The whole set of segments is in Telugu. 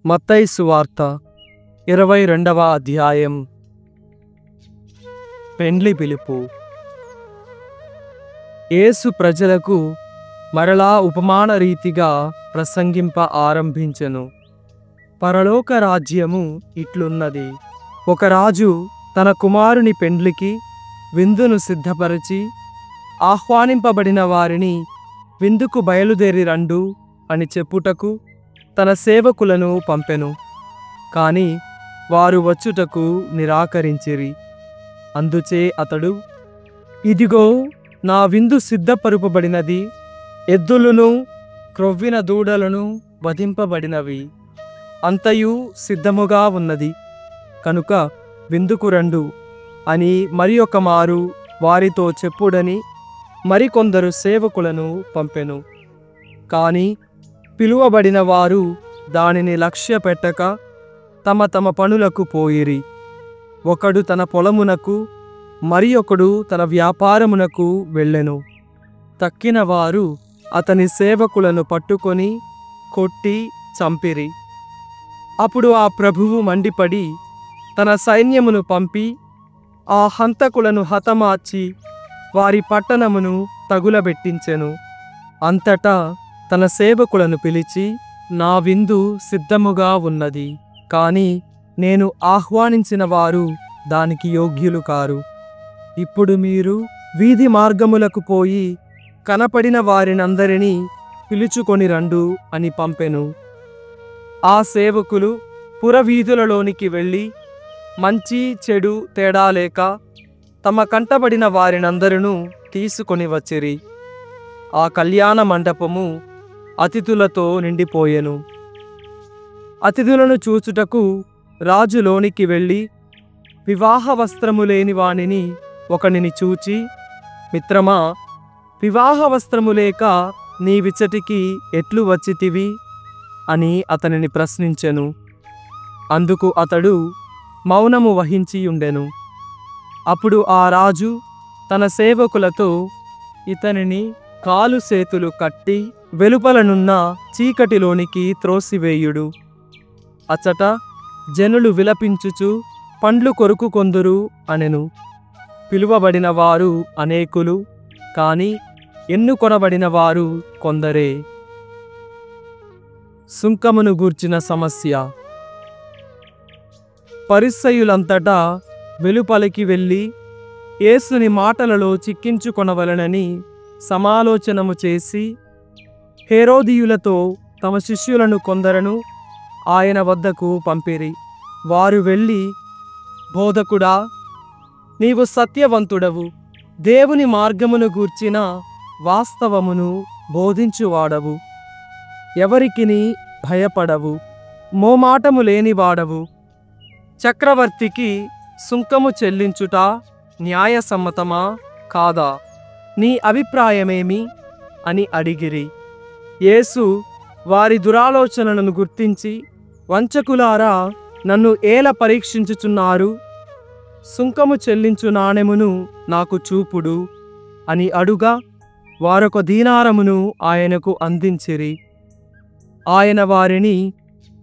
మత్తయి సువార్త 22వ అధ్యాయం. పెండ్లి పిలుపు. యేసు ప్రజలకు మరలా ఉపమాన రీతిగా ప్రసంగింప ఆరంభించెను. పరలోక రాజ్యము ఇట్లున్నది. ఒక రాజు తన కుమారుని పెండ్లికి విందును సిద్ధపరచి ఆహ్వానింపబడిన వారిని విందుకు బయలుదేరి రండు అని చెప్పుటకు తన సేవకులను పంపెను. కాని వారు వచ్చుటకు నిరాకరించిరి. అందుచే అతడు, ఇదిగో నా విందు సిద్ధపరుపబడినది, ఎద్దులను క్రొవ్విన దూడలను వధింపబడినవి, అంతయు సిద్ధముగా ఉన్నది, కనుక విందుకు రండు అని మరి ఒక మారు వారితో చెప్పుడని మరికొందరు సేవకులను పంపెను. కాని పిలువబడిన వారు దానిని లక్ష్య పెట్టక తమ తమ పనులకు పోయిరి. ఒకడు తన పొలమునకు, మరి ఒకడు తన వ్యాపారమునకు వెళ్ళెను. తక్కిన వారు అతని సేవకులను పట్టుకొని కొట్టి చంపిరి. అప్పుడు ఆ ప్రభువు మండిపడి తన సైన్యమును పంపి ఆ హంతకులను హతమార్చి వారి పట్టణమును తగులబెట్టించెను. అంతటా తన సేవకులను పిలిచి, నా విందు సిద్ధముగా ఉన్నది, కాని నేను ఆహ్వానించిన వారు దానికి యోగ్యులు కారు. ఇప్పుడు మీరు వీధి మార్గములకు పోయి కనపడిన వారినందరినీ పిలుచుకొని రండు అని పంపెను. ఆ సేవకులు పురవీధులలోనికి వెళ్ళి మంచి చెడు తేడా లేక తమ కంటబడిన వారినందరినూ తీసుకొని వచ్చిరి. ఆ కళ్యాణ మండపము అతిథులతో నిండిపోయెను. అతిథులను చూచుటకు రాజు లోనికి వెళ్ళి వివాహ వస్త్రము లేని వానిని ఒకనిని చూచి, మిత్రమా, వివాహ వస్త్రము లేక నీవిచ్చటికి ఎట్లు వచ్చితివి అని అతనిని ప్రశ్నించెను. అందుకు అతడు మౌనము వహించియుండెను. అప్పుడు ఆ రాజు తన సేవకులతో, ఇతనిని కాలు చేతులు కట్టి వెలుపలనున్న చీకటిలోనికి త్రోసివేయుడు. అచ్చట జనులు విలపించుచు పండ్లు కొరుకుకొందురు అనెను. పిలువబడిన వారు అనేకులు, కాని ఎన్నుకొనబడిన వారు కొందరే. సుంకమును గూర్చిన సమస్య. పరిసయ్యులంతటా వెలుపలికి వెళ్ళి యేసుని మాటలలో చిక్కించుకొనవలెనని సమాలోచనము చేసి హేరోదీయులతో తమ శిష్యులను కొందరను ఆయన వద్దకు పంపిరి. వారు వెళ్ళి, బోధకుడా, నీవు సత్యవంతుడవు, దేవుని మార్గమును గూర్చిన వాస్తవమును బోధించువాడవు, ఎవరికిని భయపడవు, మోమాటము లేనివాడవు, చక్రవర్తికి సుంకము చెల్లించుట న్యాయసమ్మతమా కాదా? నీ అభిప్రాయమేమి అని అడిగిరి. యేసు వారి దురాలోచనలను గుర్తించి, వంచకులారా, నన్ను ఏల పరీక్షించుచున్నారు? సుంకము చెల్లించు నాణెమును నాకు చూపుడు అని అడుగా వారొక దీనారమును ఆయనకు అందించిరి. ఆయన వారిని,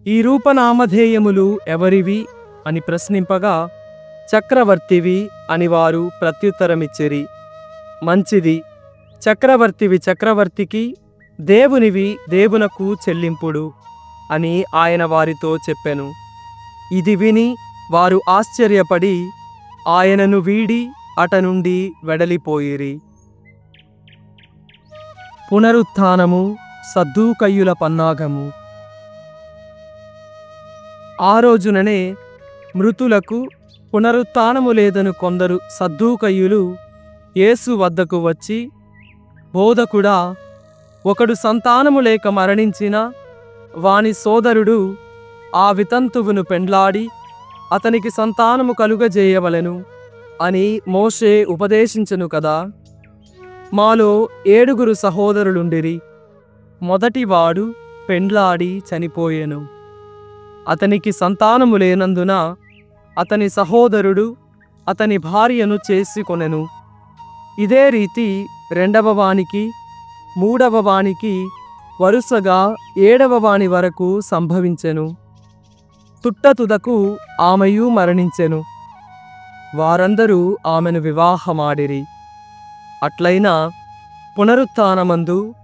ఈ రూపనామధేయములు ఎవరివి అని ప్రశ్నింపగా, చక్రవర్తివి అని వారు ప్రత్యుత్తరమిచ్చిరి. మంచిది, చక్రవర్తివి చక్రవర్తికి, దేవునివి దేవునకు చెల్లింపుడు అని ఆయన వారితో చెప్పెను. ఇది విని వారు ఆశ్చర్యపడి ఆయనను వీడి అట నుండి వెడలిపోయిరి. పునరుత్థానము, సద్దూకయ్యుల పన్నాగము. ఆ రోజుననే మృతులకు పునరుత్థానము లేదను కొందరు సద్దూకయ్యులు యేసు వద్దకు వచ్చి, బోధకుడా, ఒకడు సంతానము లేక మరణించిన వాని సోదరుడు ఆ వితంతువును పెండ్లాడి అతనికి సంతానము కలుగజేయవలెను అని మోషే ఉపదేశించెను కదా. మాలో 7 సహోదరులుండిరి. మొదటివాడు పెండ్లాడి చనిపోయెను. అతనికి సంతానము లేనందున అతని సహోదరుడు అతని భార్యను చేసుకొనెను. ఇదే రీతి రెండవ వానికి, మూడవ వానికి, వరుసగా 7వ వాని వరకు సంభవించెను. తుట్టతుదకు ఆమెయు మరణించెను. వారందరూ ఆమెను వివాహమాడిరి. అట్లైన పునరుత్థానమందు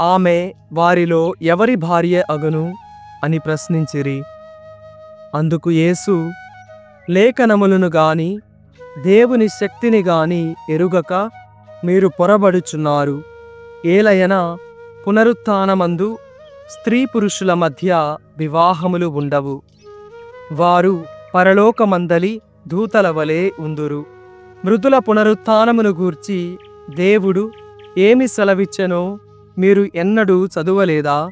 ఆమె వారిలో ఎవరి భార్య అగును అని ప్రశ్నించిరి. అందుకు యేసు, లేఖనములను గాని దేవుని శక్తిని గాని ఎరుగక మీరు పొరబడుచున్నారు. ఏలయనా పునరుత్థానమందు స్త్రీ పురుషుల మధ్య వివాహములు ఉండవు. వారు పరలోకమందలి దూతల వలె ఉందురు. మృతుల పునరుత్థానమును గూర్చి దేవుడు ఏమి సెలవిచ్చెనో మీరు ఎన్నడూ చదువలేదా?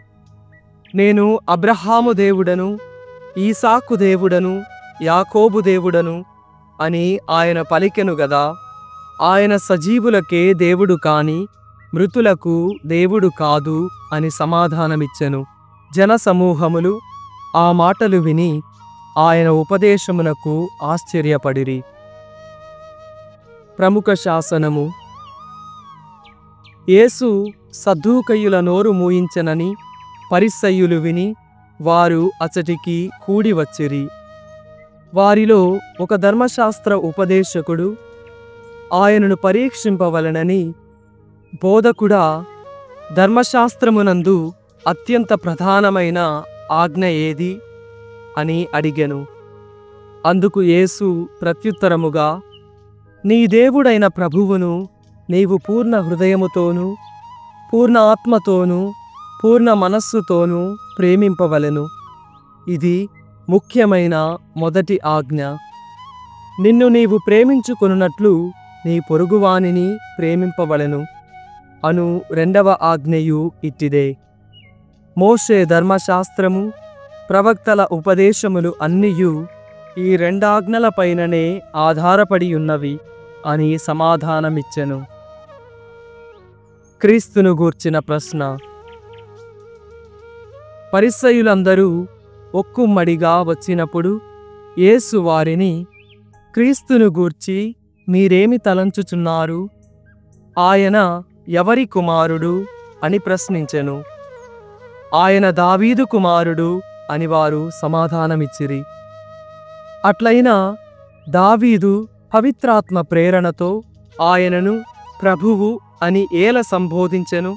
నేను అబ్రహాము దేవుడను, ఈసాకు దేవుడను, యాకోబు దేవుడను అని ఆయన పలికెను గదా. ఆయన సజీవులకే దేవుడు కాని మృతులకు దేవుడు కాదు అని సమాధానమిచ్చెను. జనసమూహములు ఆ మాటలు విని ఆయన ఉపదేశమునకు ఆశ్చర్యపడిరి. ప్రముఖ శాసనము. యేసు సద్దూకయ్యుల నోరు మూయించెనని పరిసయ్యులు విని వారు అచటికి కూడి వచ్చిరి. వారిలో ఒక ధర్మశాస్త్ర ఉపదేశకుడు ఆయనను పరీక్షింపవలెనని, బోధకుడా, ధర్మశాస్త్రమునందు అత్యంత ప్రధానమైన ఆజ్ఞ ఏది అని అడిగెను. అందుకు యేసు ప్రత్యుత్తరముగా, నీ దేవుడైన ప్రభువును నీవు పూర్ణ హృదయముతోనూ పూర్ణ ఆత్మతోనూ పూర్ణ మనస్సుతోనూ ప్రేమింపవలెను. ఇది ముఖ్యమైన మొదటి ఆజ్ఞ. నిన్ను నీవు ప్రేమించుకొనున్నట్లు నీ పొరుగువానిని ప్రేమింపవలెను అను రెండవ ఆజ్ఞయు ఇట్టిదే. మోషే ధర్మశాస్త్రము ప్రవక్తల ఉపదేశములు అన్నియు ఈ రెండాజ్ఞలపైననే ఆధారపడి ఉన్నవి అని సమాధానమిచ్చెను. క్రీస్తును గూర్చిన ప్రశ్న. పరిసయ్యులందరూ ఒక్కుమ్మడిగా వచ్చినప్పుడు యేసు వారిని, క్రీస్తును గూర్చి మీరేమి తలంచుచున్నారు? ఆయన ఎవరి కుమారుడు అని ప్రశ్నించెను. ఆయన దావీదు కుమారుడు అని వారు సమాధానమిచ్చిరి. అట్లైనా దావీదు పవిత్రాత్మ ప్రేరణతో ఆయనను ప్రభువు అని ఏల సంబోధించెను.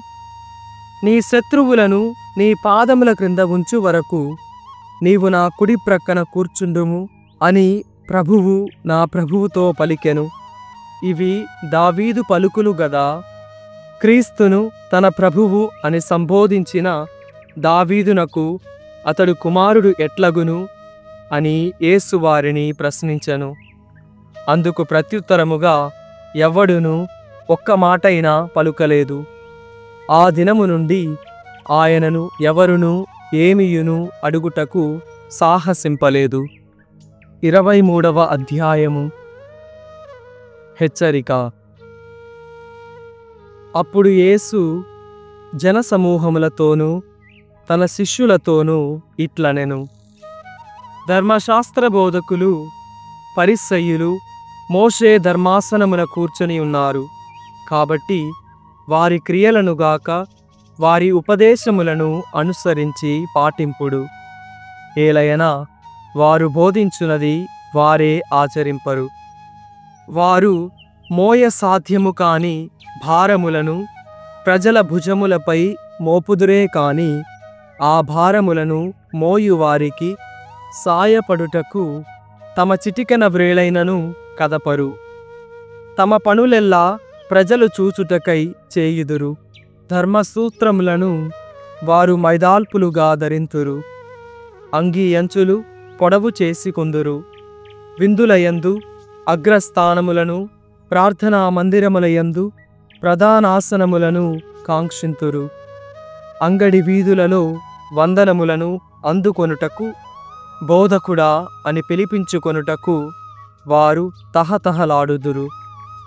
నీ శత్రువులను నీ పాదముల క్రింద ఉంచు వరకు నీవు నా కుడి ప్రక్కన కూర్చుండుము అని ప్రభువు నా ప్రభువుతో పలికెను. ఇవి దావీదు పలుకులు గదా. క్రీస్తును తన ప్రభువు అని సంబోధించిన దావీదునకు అతడు కుమారుడు ఎట్లగును అని యేసు వారిని ప్రశ్నించెను. అందుకు ప్రత్యుత్తరముగా ఎవ్వడునూ ఒక్క మాటైనా పలుకలేదు. ఆ దినము నుండి ఆయనను ఎవరునూ ఏమియును అడుగుటకు సాహసింపలేదు. 23వ అధ్యాయము. హెచ్చరిక. అప్పుడు యేసు జనసమూహములతోనూ తన శిష్యులతోనూ ఇట్లనెను. ధర్మశాస్త్ర బోధకులు పరిసయ్యులు మోషే ధర్మాసనమున కూర్చొని ఉన్నారు. కాబట్టి వారి క్రియలను గాక వారి ఉపదేశములను అనుసరించి పాటింపుడు. ఏలయనా వారు బోధించున్నది వారే ఆచరింపరు. వారు మోయ సాధ్యము కాని భారములను ప్రజల భుజములపై మోపుదురే కాని ఆ భారములను మోయువారికి సాయపడుటకు తమ చిటికెన వ్రేళైనను కదపరు. తమ పనులెల్లా ప్రజలు చూచుటకై చేయుదురు. ధర్మసూత్రములను వారు మైదాల్పులుగా ధరింతురు. అంగీ అంచులు పొడవు చేసుకొందురు. విందులయందు అగ్రస్థానములను, ప్రార్థనా మందిరములయందు ప్రధానాసనములను కాంక్షింతురు. అంగడి వీధులలో వందనములను అందుకొనుటకు, బోధకుడా అని పిలిపించుకొనుటకు వారు తహతహలాడుదురు.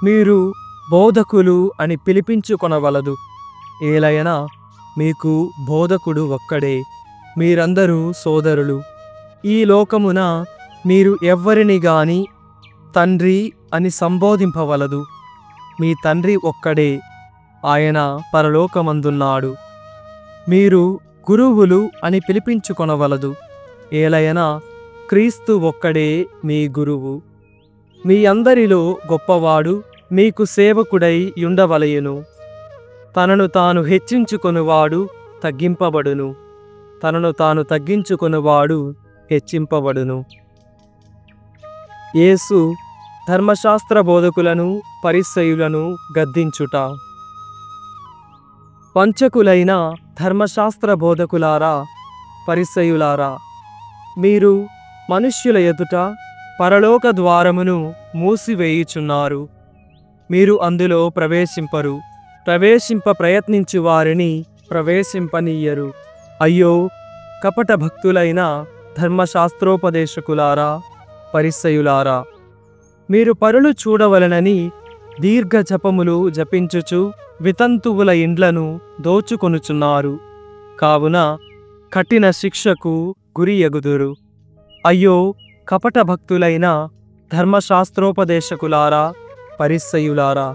మీరు బోధకులు అని పిలిపించుకొనవలదు. ఏలయనా మీకు బోధకుడు ఒక్కడే, మీరందరూ సోదరులు. ఈ లోకమున మీరు ఎవ్వరిని గాని తండ్రి అని సంబోధింపవలదు. మీ తండ్రి ఒక్కడే, ఆయన పరలోకమందున్నాడు. మీరు గురువులు అని పిలిపించుకొనవలదు. ఏలయనా క్రీస్తు ఒక్కడే మీ గురువు. మీ అందరిలో గొప్పవాడు మీకు సేవకుడై యుండవలయును. తనను తాను హెచ్చించుకొనువాడు తగ్గింపబడును, తనను తాను తగ్గించుకొనువాడు హెచ్చింపబడును. యేసు ధర్మశాస్త్ర బోధకులను పరిసయ్యులను గద్దించుట. వంచకులైన ధర్మశాస్త్ర బోధకులారా, పరిసయ్యులారా, మీరు మనుష్యుల ఎదుట పరలోక ద్వారమును మూసివేయుచున్నారు. మీరు అందులో ప్రవేశింపరు, ప్రవేశింప ప్రయత్నించు వారిని ప్రవేశింపనీయరు. అయ్యో, కపట భక్తులైన ధర్మశాస్త్రోపదేశకులారా, పరిసయ్యులారా, మీరు పరులు చూడవలనని దీర్ఘ జపములు జపించుచు వితంతువుల ఇండ్లను దోచుకొనుచున్నారు. కావున కఠిన శిక్షకు గురియగుదురు. అయ్యో, కపట భక్తులైన ధర్మశాస్త్రోపదేశకులారా, పరిసయ్యులారా,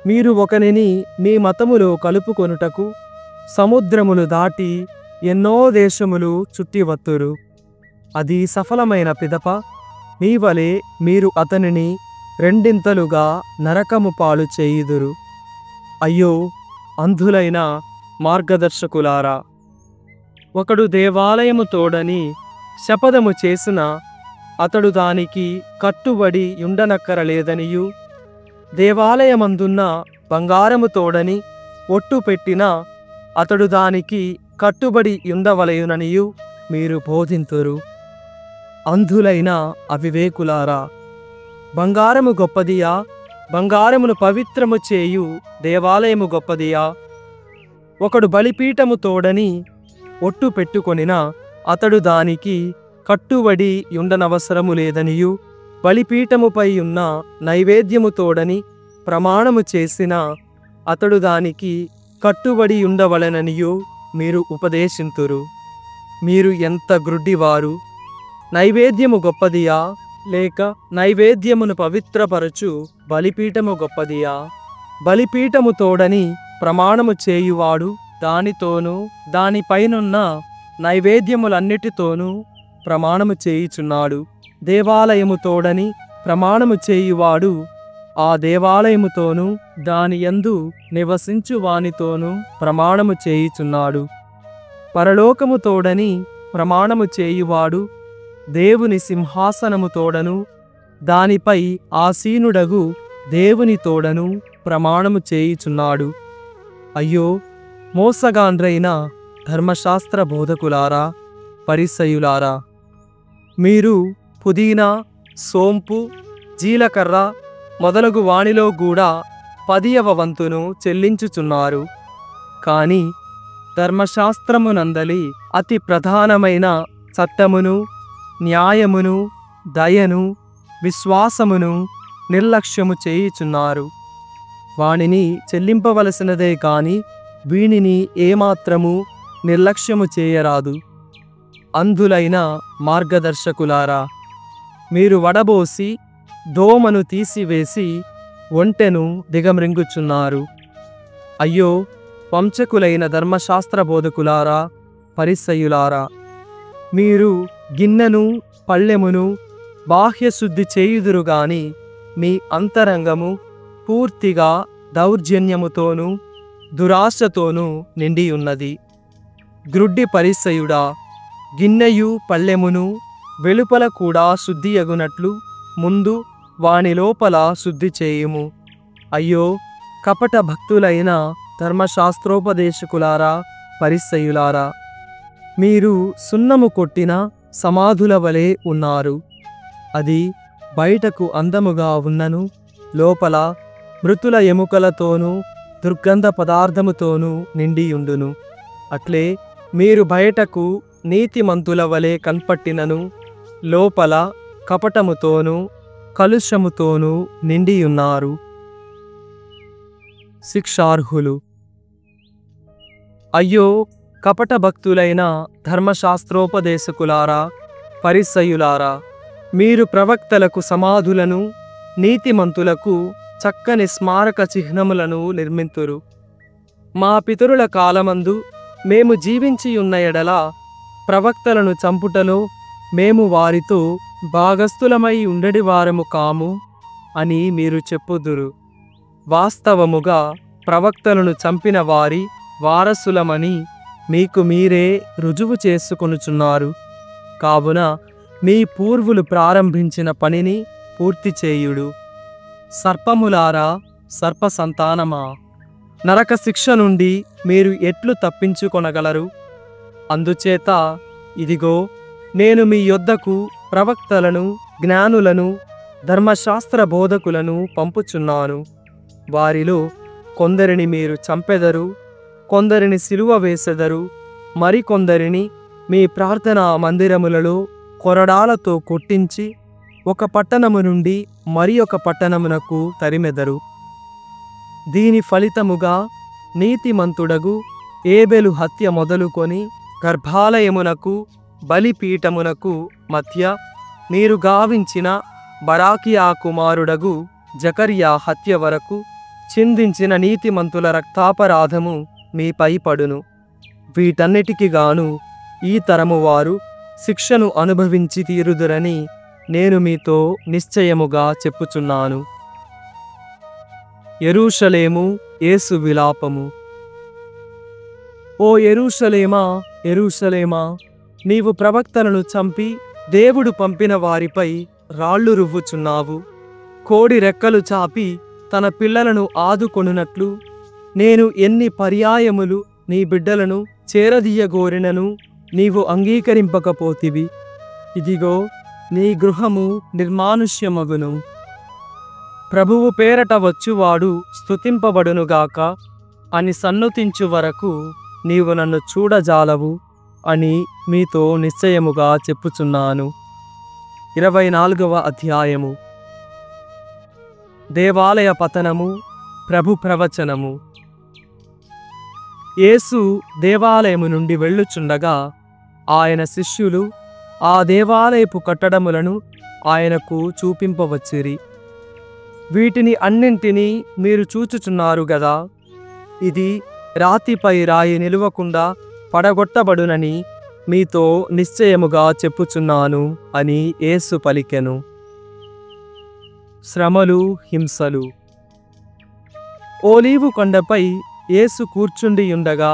మీరు ఒకనిని మీ మతములో కలుపుకొనుటకు సముద్రములు దాటి ఎన్నో దేశములు చుట్టివత్తురు. అది సఫలమైన పిదప మీ వలె మీరు అతనిని రెండింతలుగా నరకము పాలు చేయుదురు. అయ్యో, అంధులైన మార్గదర్శకులారా, ఒకడు దేవాలయము తోడని శపథము చేసిన అతడు దానికి కట్టుబడి యుండనక్కరలేదనియు, దేవాలయమందున్న బంగారము తోడని ఒట్టు పెట్టిన అతడు దానికి కట్టుబడి యుండవలయుననియు మీరు బోధింతురు. అంధులైన అవివేకులారా, బంగారము గొప్పదియా? బంగారమును పవిత్రము చేయు దేవాలయము గొప్పదియా? ఒకడు బలిపీఠము తోడని ఒట్టు పెట్టుకొనిన అతడు దానికి కట్టుబడి యుండనవసరము లేదనియు, బలిపీఠముపై ఉన్న నైవేద్యము తోడని ప్రమాణము చేసిన అతడు దానికి కట్టుబడి యుండవలెననియు మీరు ఉపదేశింతురు. మీరు ఎంత గ్రుడ్డివారు! నైవేద్యము గొప్పదియా, లేక నైవేద్యమును పవిత్రపరచు బలిపీఠము గొప్పదియా? బలిపీఠము తోడని ప్రమాణము చేయువాడు దానితోనూ దానిపైనున్న నైవేద్యములన్నిటితోనూ ప్రమాణము చేయుచున్నాడు. దేవాలయము తోడని ప్రమాణము చేయువాడు ఆ దేవాలయముతోనూ దాని యందు నివసించు వానితోనూ ప్రమాణము చేయుచున్నాడు. పరలోకము తోడని ప్రమాణము చేయువాడు దేవుని సింహాసనము తోడను దానిపై ఆసీనుడగు దేవుని తోడను ప్రమాణము చేయుచున్నాడు. అయ్యో, మోసగాండ్రైన ధర్మశాస్త్ర బోధకులారా, పరిసయ్యులారా, మీరు పుదీనా, సోంపు, జీలకర్ర మొదలగు వానిలో కూడా 10వ వంతును చెల్లించుచున్నారు. కాని ధర్మశాస్త్రమునందలి అతి ప్రధానమైన చట్టమును, న్యాయమును, దయను, విశ్వాసమును నిర్లక్ష్యము చేయుచున్నారు. వానిని చెల్లింపవలసినదే కాని వీనిని ఏమాత్రము నిర్లక్ష్యము చేయరాదు. అంధులైన మార్గదర్శకులారా, మీరు వడబోసి దోమను తీసివేసి ఒంటెను దిగమ్రింగుచున్నారు. అయ్యో, వంచకులైన ధర్మశాస్త్ర బోధకులారా, పరిసయ్యులారా, మీరు గిన్నెను పళ్ళెమును బాహ్యశుద్ధి చేయుదురు గాని మీ అంతరంగము పూర్తిగా దౌర్జన్యముతోనూ దురాశతోనూ నిండియున్నది. గ్రుడ్డి పరిసయ్యుడా, గిన్నెయు పళ్ళెమును వెలుపల కూడా శుద్ధియగునట్లు ముందు వాని లోపల శుద్ధి చేయుము. అయ్యో, కపట భక్తులైన ధర్మశాస్త్రోపదేశకులారా, పరిసయ్యులారా, మీరు సున్నము కొట్టిన సమాధుల వలె ఉన్నారు. అది బయటకు అందముగా ఉన్నను లోపల మృతుల ఎముకలతోనూ దుర్గంధ పదార్థముతోనూ నిండియుండును. అట్లే మీరు బయటకు నీతిమంతుల వలె కన్పట్టినను లోపల కపటముతోనూ కలుషముతోనూ నిండియున్నారు. శిక్షార్హులు. అయ్యో, కపట భక్తులైన ధర్మశాస్త్రోపదేశకులారా, పరిసయ్యులారా, మీరు ప్రవక్తలకు సమాధులను నీతిమంతులకు చక్కని స్మారక చిహ్నములను నిర్మింతురు. మా పితరుల కాలమందు మేము జీవించియున్న ఎడల ప్రవక్తలను చంపుటలో మేము వారితో భాగస్థులమై ఉండడి వారము కాము అని మీరు చెప్పుదురు. వాస్తవముగా ప్రవక్తలను చంపిన వారి వారసులమని మీకు మీరే రుజువు చేసుకొనుచున్నారు. కావున మీ పూర్వులు ప్రారంభించిన పనిని పూర్తి చేయుడు. సర్పములారా, సర్ప సంతానమా, నరక శిక్ష నుండి మీరు ఎట్లు తప్పించుకొనగలరు? అందుచేత ఇదిగో, నేను మీ యొద్దకు ప్రవక్తలను, జ్ఞానులను, ధర్మశాస్త్ర బోధకులను పంపుచున్నాను. వారిలో కొందరిని మీరు చంపెదరు, కొందరిని సిలువ వేసెదరు, మరికొందరిని మీ ప్రార్థనా మందిరములలో కొరడాలతో కొట్టించి ఒక పట్టణము నుండి మరి ఒక పట్టణమునకు తరిమెదరు. దీని ఫలితముగా నీతిమంతుడగు ఏబెలు హత్య మొదలుకొని గర్భాలయమునకు బలిపీఠమునకు మధ్య మీరు గావించిన బరాకియా కుమారుడగు జకర్యా హత్య వరకు చిందించిన నీతిమంతుల రక్తాపరాధము మీపై పడును. వీటన్నిటికి గాను ఈ తరము వారు శిక్షను అనుభవించి తీరుదురని నేను మీతో నిశ్చయముగా చెప్పుచున్నాను. యెరూషలేము యేసు విలాపము. ఓ యెరూషలేమా, యెరూషలేమా, నీవు ప్రవక్తలను చంపి దేవుడు పంపిన వారిపై రాళ్ళు రువ్వుచున్నావు. కోడి రెక్కలు చాపి తన పిల్లలను ఆదుకొనున్నట్లు నేను ఎన్ని పర్యాయములు నీ బిడ్డలను చేరదీయగోరినను నీవు అంగీకరింపకపోతివి. ఇదిగో, నీ గృహము నిర్మానుష్యమగును. ప్రభువు పేరట వచ్చువాడు స్తుతింపబడునుగాక అని సన్నుతించు వరకు నీవు నన్ను చూడజాలవు అని మీతో నిశ్చయముగా చెప్పుచున్నాను. 24వ అధ్యాయము. దేవాలయ పతనము, ప్రభు ప్రవచనము. యేసు దేవాలయము నుండి వెళ్ళుచుండగా ఆయన శిష్యులు ఆ దేవాలయపు కట్టడములను ఆయనకు చూపింపవచ్చిరి. వీటిని అన్నింటినీ మీరు చూచుచున్నారు గదా, ఇది రాతిపై రాయి నిలువకుండా పడగొట్టబడునని మీతో నిశ్చయముగా చెప్పుచున్నాను అని యేసు పలికెను. శ్రమలు, హింసలు. ఓలీవు కొండపై యేసు కూర్చుండియుండగా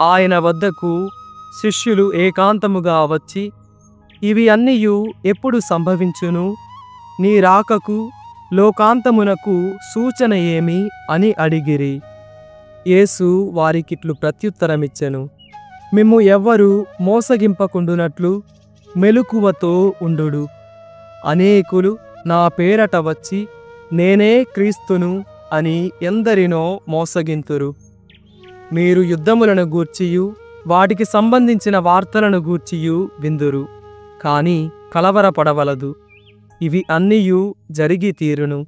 ఆయన వద్దకు శిష్యులు ఏకాంతముగా వచ్చి, ఇవి అన్నియు ఎప్పుడు సంభవించును? నీ రాకకు లోకాంతమునకు సూచన ఏమి అని అడిగిరి. యేసు వారికిట్లు ప్రత్యుత్తరమిచ్చెను, మిమ్ము ఎవ్వరూ మోసగింపకుండునట్లు మెలకువతో ఉండుడు. అనేకులు నా పేరట వచ్చి నేనే క్రీస్తును అని ఎందరినో మోసగింతురు. మీరు యుద్ధములను గూర్చియు వాటికి సంబంధించిన వార్తలను గూర్చియు విందురు, కాని కలవరపడవలదు. ఇవి అన్నియు జరిగి తీరును,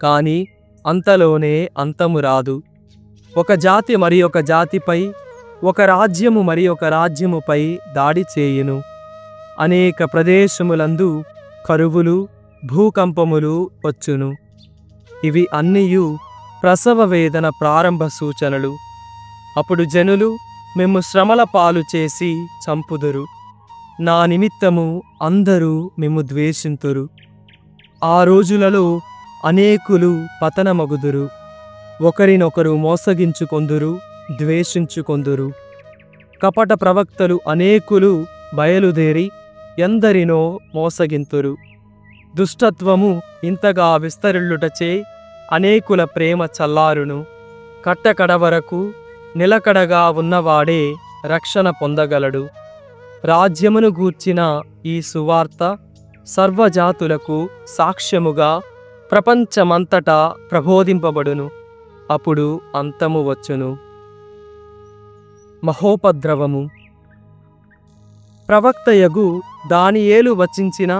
కాని అంతలోనే అంతము రాదు. ఒక జాతి మరి ఒక జాతిపై, ఒక రాజ్యము మరి ఒక రాజ్యముపై దాడి చేయును. అనేక ప్రదేశములందు కరువులు, భూకంపములు వచ్చును. ఇవి అన్నియు ప్రసవ వేదన ప్రారంభ సూచనలు. అప్పుడు జనులు మేము శ్రమల పాలు చేసి చంపుదురు. నా నిమిత్తము అందరూ మేము ద్వేషింతురు. ఆ రోజులలో అనేకులు పతనమగుదురు, ఒకరినొకరు మోసగించుకొందురు, ద్వేషించుకొందురు. కపట ప్రవక్తలు అనేకులు బయలుదేరి ఎందరినో మోసగింతురు. దుష్టత్వము ఇంతగా విస్తరిల్లుటచే అనేకుల ప్రేమ చల్లారును. కట్టకడ నిలకడగా ఉన్నవాడే రక్షణ పొందగలడు. రాజ్యమును గూర్చిన ఈ సువార్త సర్వజాతులకు సాక్ష్యముగా ప్రపంచమంతటా ప్రబోధింపబడును. అప్పుడు అంతము వచ్చును. మహోపద్రవము. ప్రవక్తయగు దానియేలు వచించిన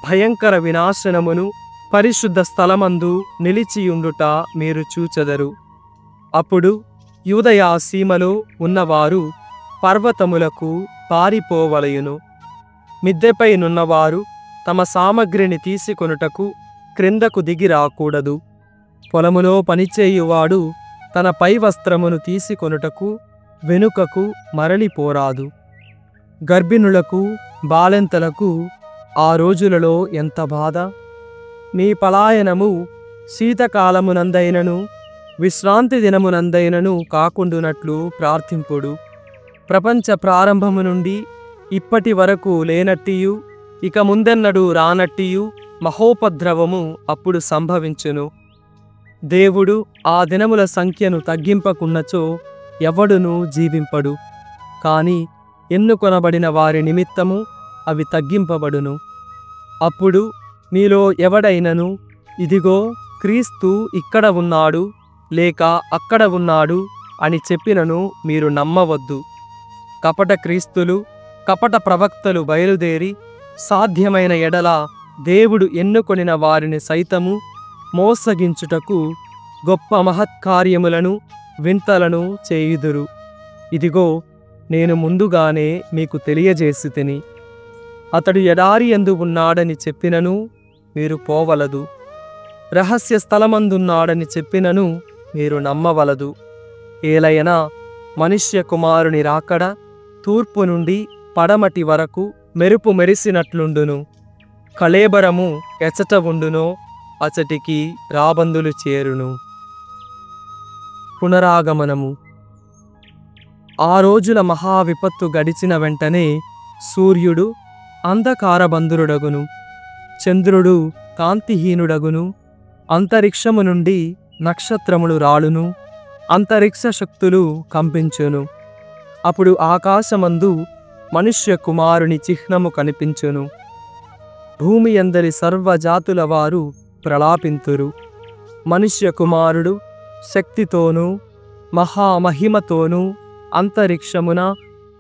భయంకర వినాశనమును పరిశుద్ధ స్థలమందు నిలిచియుండుట మీరు చూచెదరు. అప్పుడు యూదయ సీమలో ఉన్నవారు పర్వతములకు పారిపోవలయును. మిద్దెపై నున్నవారు తమ సామగ్రిని తీసుకొనుటకు క్రిందకు దిగి రాకూడదు. పొలములో పనిచేయువాడు తన పై వస్త్రమును తీసుకొనుటకు వెనుకకు మరలిపోరాదు. గర్భిణులకు బాలెంతలకు ఆ రోజులలో ఎంత బాధ! మీ పలాయనము శీతకాలమునందైనను విశ్రాంతి దినమునందైనను కాకుండునట్లు ప్రార్థింపుడు. ప్రపంచ ప్రారంభము నుండి ఇప్పటి వరకు లేనట్టియు ఇక ముందెన్నడూ రానట్టియు మహోపద్రవము అప్పుడు సంభవించును. దేవుడు ఆ దినముల సంఖ్యను తగ్గింపకున్నచో ఎవడునూ జీవింపడు. కాని ఎన్నుకొనబడిన వారి నిమిత్తము అవి తగ్గింపబడును. అప్పుడు మీలో ఎవడైనను ఇదిగో క్రీస్తు ఇక్కడ ఉన్నాడు లేక అక్కడ ఉన్నాడు అని చెప్పినను మీరు నమ్మవద్దు. కపట క్రీస్తులు కపట ప్రవక్తలు బయలుదేరి సాధ్యమైన ఎడల దేవుడు ఎన్నుకొనిన వారిని సైతము మోసగించుటకు గొప్ప మహత్కార్యములను వింతలను చేయుదురు. ఇదిగో నేను ముందుగానే మీకు తెలియజేసితిని. అతడు ఎడారి యందు ఉన్నాడని చెప్పినను మీరు పోవలదు. రహస్య స్థలమందున్నాడని చెప్పినను మీరు నమ్మవలదు. ఏలయనా మనుష్య కుమారుని రాకడ తూర్పు నుండి పడమటి వరకు మెరుపు మెరిసినట్లుండును. కళేబరము ఎచట ఉండునో అచటికి రాబందులు చేరును. పునరాగమనము. ఆ రోజుల మహావిపత్తు గడిచిన వెంటనే సూర్యుడు అంధకారబంధురుడగును, చంద్రుడు కాంతిహీనుడగును, అంతరిక్షము నుండి నక్షత్రములు రాలును, అంతరిక్ష శక్తులు కంపించును. అప్పుడు ఆకాశమందు మనుష్య కుమారుని చిహ్నము కనిపించును. భూమి అందరి సర్వజాతుల వారు ప్రలాపింతురు. మనుష్య కుమారుడు శక్తితోనూ మహామహిమతోనూ అంతరిక్షమున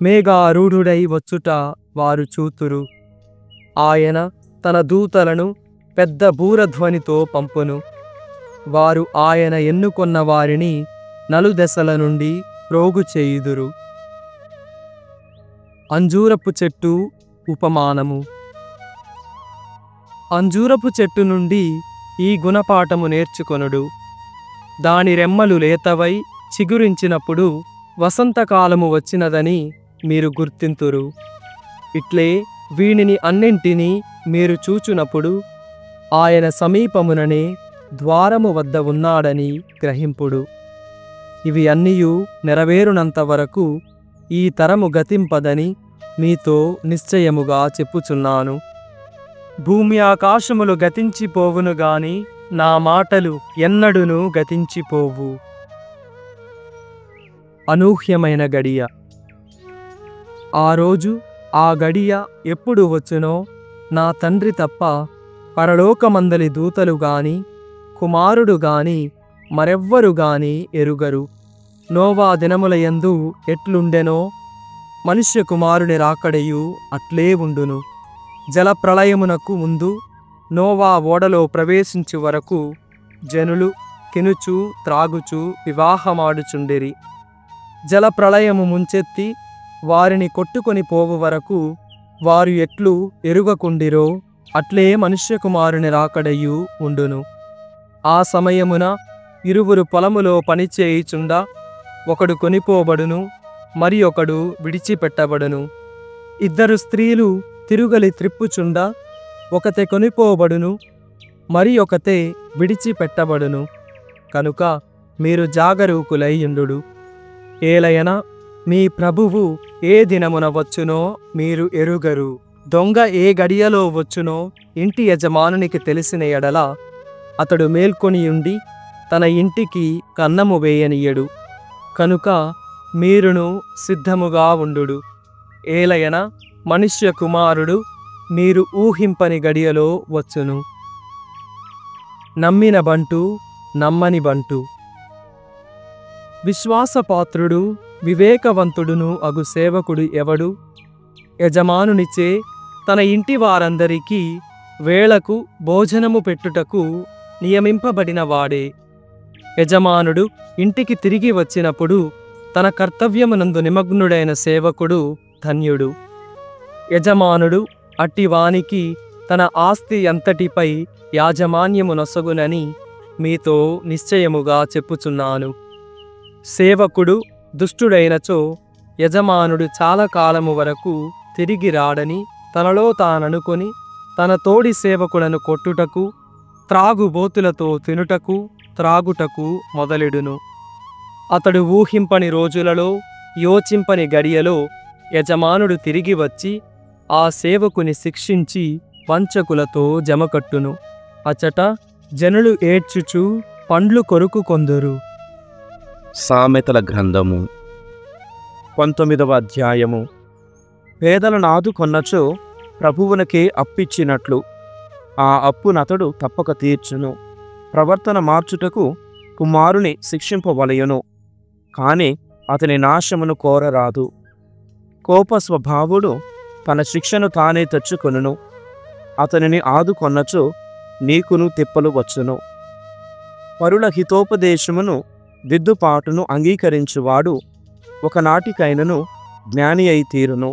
మేఘారూఢుడై వచ్చుట వారు చూతురు. ఆయన తన దూతలను పెద్ద బూరధ్వనితో పంపును. వారు ఆయన ఎన్నుకొన్న వారిని నలుదెసల నుండి ప్రోగు చేయుదురు. అంజూరపు చెట్టు ఉపమానము. అంజూరపు చెట్టు నుండి ఈ గుణపాఠము నేర్చుకొనుడు. దాని రెమ్మలు లేతవై చిగురించినప్పుడు వసంతకాలము వచ్చినదని మీరు గుర్తింతురు. ఇట్లే వీనిని అన్నింటినీ మీరు చూచునప్పుడు ఆయన సమీపముననే ద్వారము వద్ద ఉన్నాడని గ్రహింపుడు. ఇవి అన్నియు నెరవేరునంత వరకు ఈ తరము గతింపదని మీతో నిశ్చయముగా చెప్పుచున్నాను. భూమి ఆకాశములు గతించిపోవును గాని నా మాటలు ఎన్నడునూ గతించిపోవు. అనూహ్యమైన గడియ. ఆ రోజు ఆ గడియ ఎప్పుడు వచ్చునో నా తండ్రి తప్ప పరలోకమందలి దూతలు గాని కుమారుడు గాని మరెవ్వరు గాని ఎరుగరు. నోవా దినములయందు ఎట్లుండెనో మనుష్య కుమారుని రాకడయు అట్లే ఉండును. జలప్రళయమునకు ముందు నోవా ఓడలో ప్రవేశించు వరకు జనులు తినుచు త్రాగుచు వివాహమాడుచుండిరి. జలప్రళయము ముంచెత్తి వారిని కొట్టుకొని పోవు వరకు వారు ఎట్లు ఎరుగకుండిరో అట్లే మనుష్య కుమారుని రాకడయు ఉండును. ఆ సమయమున ఇరువురు పొలములో పనిచేయుచుండా ఒకడు కొనిపోబడును, మరి ఒకడు విడిచిపెట్టబడును. ఇద్దరు స్త్రీలు తిరుగలి త్రిప్పుచుండా ఒకతే కొనిపోబడును, మరి ఒకతే విడిచిపెట్టబడును. కనుక మీరు జాగరూకులైయుండు. ఏలయన మీ ప్రభువు ఏ దినమున వచ్చునో మీరు ఎరుగరు. దొంగ ఏ గడియలో వచ్చునో ఇంటి యజమానునికి తెలిసిన ఎడల అతడు మేల్కొనియుండి తన ఇంటికి కన్నము వేయనీయడు. కనుక మీరును సిద్ధముగా ఉండు. ఏలయన మనుష్య కుమారుడు మీరు ఊహింపని గడియలో వచ్చును. నమ్మిన బంటు నమ్మని బంటు. విశ్వాసపాత్రుడు వివేకవంతుడును అగు సేవకుడు ఎవడు? యజమానునిచే తన ఇంటి వారందరికీ వేళకు భోజనము పెట్టుటకు నియమింపబడిన వాడే. యజమానుడు ఇంటికి తిరిగి వచ్చినప్పుడు తన కర్తవ్యమునందు నిమగ్నుడైన సేవకుడు ధన్యుడు. యజమానుడు అట్టివానికి తన ఆస్తి అంతటిపై యాజమాన్యము నొసగునని మీతో నిశ్చయముగా చెప్పుచున్నాను. సేవకుడు దుష్టుడైనచో యజమానుడు చాలా కాలము వరకు తిరిగి రాడని తనలో తాననుకొని తన తోడి సేవకులను కొట్టుటకు, త్రాగుబోతులతో తినుటకు త్రాగుటకు మొదలెడును. అతడు ఊహింపని రోజులలో, యోచింపని గడియలో యజమానుడు తిరిగి వచ్చి ఆ సేవకుని శిక్షించి వంచకులతో జమకట్టును. అచట జనులు ఏడ్చుచు పండ్లు కొరుకు కొందురు. సామెతల గ్రంథము 19వ అధ్యాయము. పేదలను ఆదుకొన్నచో ప్రభువునకే అప్పిచ్చినట్లు ఆ అప్పునతడు తప్పక తీర్చును. ప్రవర్తన మార్చుటకు కుమారుని శిక్షింపవలయును, కాని అతని నాశమును కోరరాదు. కోప స్వభావుడు తన శిక్షను తానే తెచ్చుకొనును. అతనిని ఆదుకొన్నచో నీకును తిప్పలు వచ్చును. పరుల హితోపదేశమును దిద్దుపాటును అంగీకరించువాడు ఒకనాటికైనను జ్ఞాని అయి తీరును.